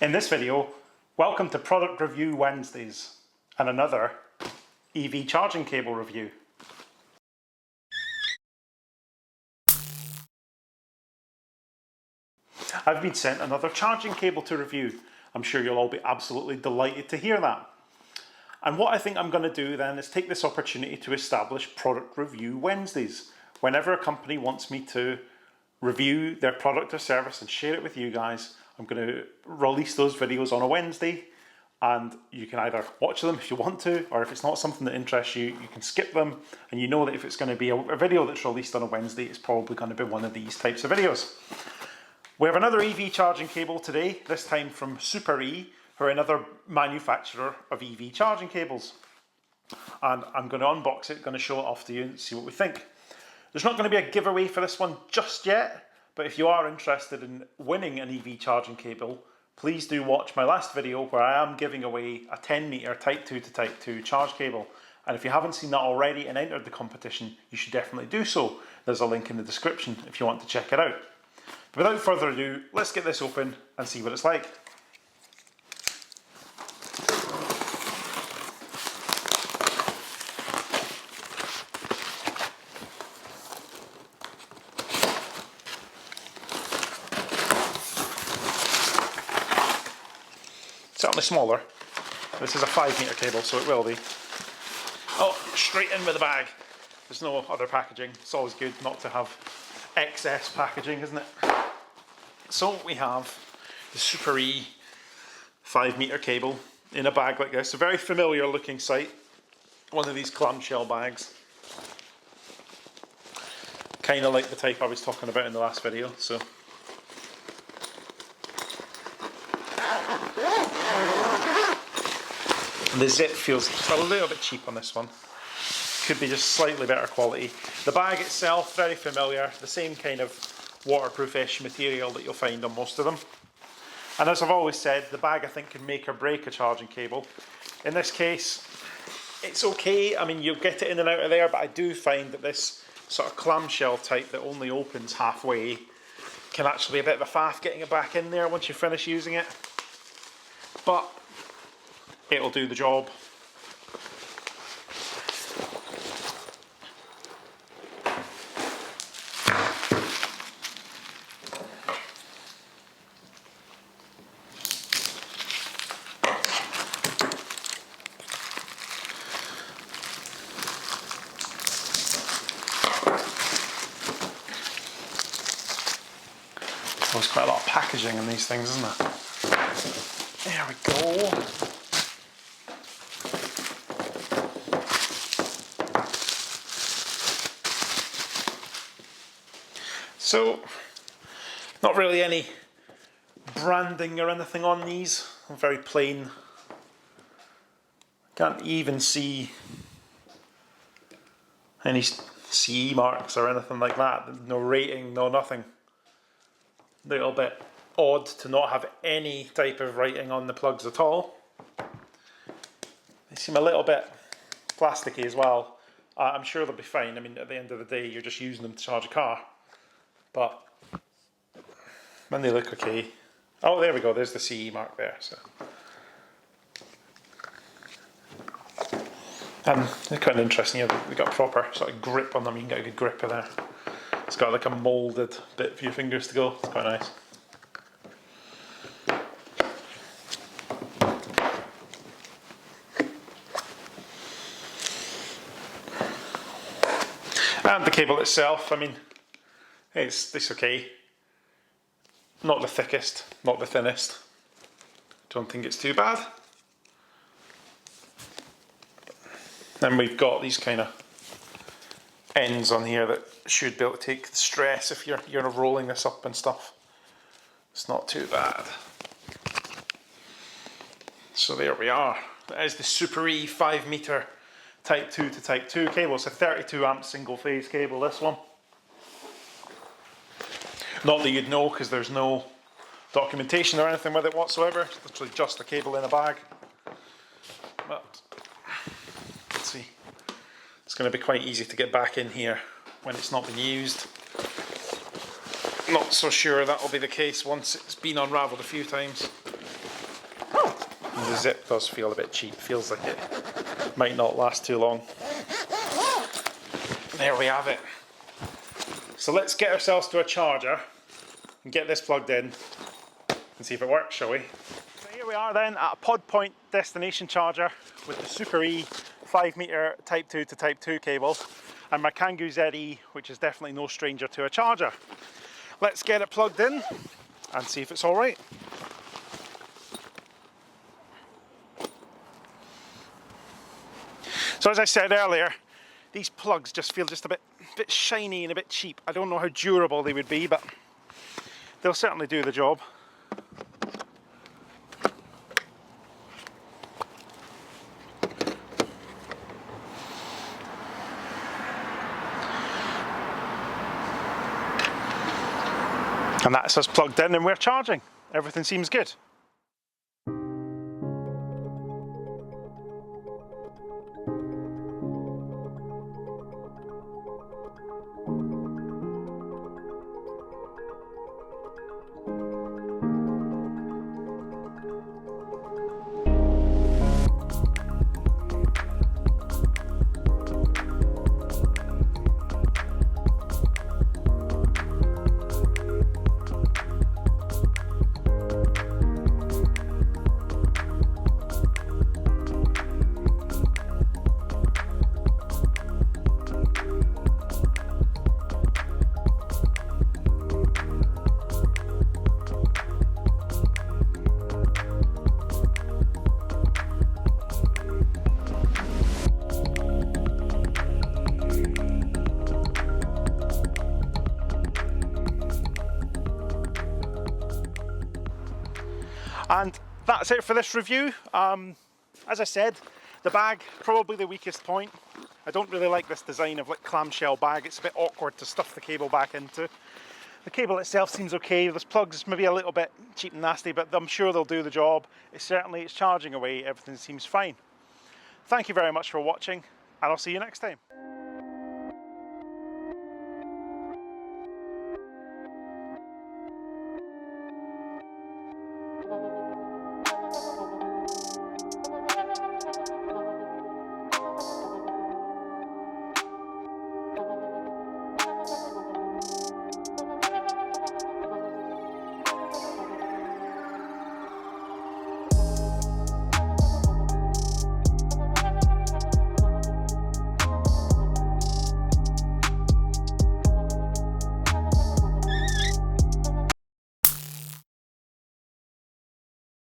In this video, welcome to Product Review Wednesdays and another EV charging cable review. I've been sent another charging cable to review. I'm sure you'll all be absolutely delighted to hear that. And what I think I'm going to do then is take this opportunity to establish Product Review Wednesdays. Whenever a company wants me to review their product or service and share it with you guys, I'm going to release those videos on a Wednesday, and you can either watch them if you want to, or if it's not something that interests you, you can skip them, and you know that if it's going to be a video that's released on a Wednesday, it's probably going to be one of these types of videos. We have another EV charging cable today, this time from SUPAREE, who are another manufacturer of EV charging cables. And I'm going to unbox it, going to show it off to you and see what we think. There's not going to be a giveaway for this one just yet, but if you are interested in winning an EV charging cable, please do watch my last video where I am giving away a 10 metre Type 2 to Type 2 charge cable. And if you haven't seen that already and entered the competition, you should definitely do so. There's a link in the description if you want to check it out. But without further ado, let's get this open and see what it's like. Certainly smaller. This is a 5 metre cable, so it will be. Oh, straight in with the bag. There's no other packaging. It's always good not to have excess packaging, isn't it? So we have the SUPAREE 5 metre cable in a bag like this. A very familiar looking sight. One of these clamshell bags. Kind of like the type I was talking about in the last video. So. The zip feels just a little bit cheap on this one. Could be just slightly better quality. The bag itself, very familiar. The same kind of waterproofish material that you'll find on most of them. And as I've always said, the bag I think can make or break a charging cable. In this case, it's okay. I mean, you'll get it in and out of there, but I do find that this sort of clamshell type that only opens halfway can actually be a bit of a faff getting it back in there once you finish using it. But it'll do the job. There's quite a lot of packaging in these things, isn't there? There we go. So, not really any branding or anything on these. Very plain. Can't even see any CE marks or anything like that. No rating, no nothing. A little bit odd to not have any type of writing on the plugs at all. They seem a little bit plasticky as well. I'm sure they'll be fine. I mean, at the end of the day, you're just using them to charge a car. But when they look okay. Oh, there we go. There's the CE mark there. So, they're quite interesting. They've got a proper sort of grip on them. You can get a good grip in there. It's got like a moulded bit for your fingers to go. It's quite nice. And the cable itself, I mean, it's okay. Not the thickest, not the thinnest. Don't think it's too bad. Then we've got these kind of ends on here that should be able to take the stress if you're rolling this up and stuff. It's not too bad. So there we are. That is the SUPAREE 5 metre Type 2 to Type 2 cable. It's a 32 amp single phase cable, this one. Not that you'd know because there's no documentation or anything with it whatsoever. It's literally just a cable in a bag. But let's see. It's going to be quite easy to get back in here when it's not been used. Not so sure that will be the case once it's been unravelled a few times. The zip does feel a bit cheap, feels like it might not last too long. There we have it. So let's get ourselves to a charger and get this plugged in and see if it works, shall we? So here we are then at a pod point destination charger with the SUPAREE 5 meter Type 2 to Type 2 cable and my Kangoo ZE, which is definitely no stranger to a charger. Let's get it plugged in and see if it's all right. So as I said earlier, these plugs just feel just a bit shiny and a bit cheap. I don't know how durable they would be, but they'll certainly do the job. And that's us plugged in and we're charging. Everything seems good. And that's it for this review. As I said, the bag, probably the weakest point. I don't really like this design of like clamshell bag. It's a bit awkward to stuff the cable back into. The cable itself seems okay. This plug's maybe a little bit cheap and nasty, but I'm sure they'll do the job. It's charging away. Everything seems fine. Thank you very much for watching, and I'll see you next time.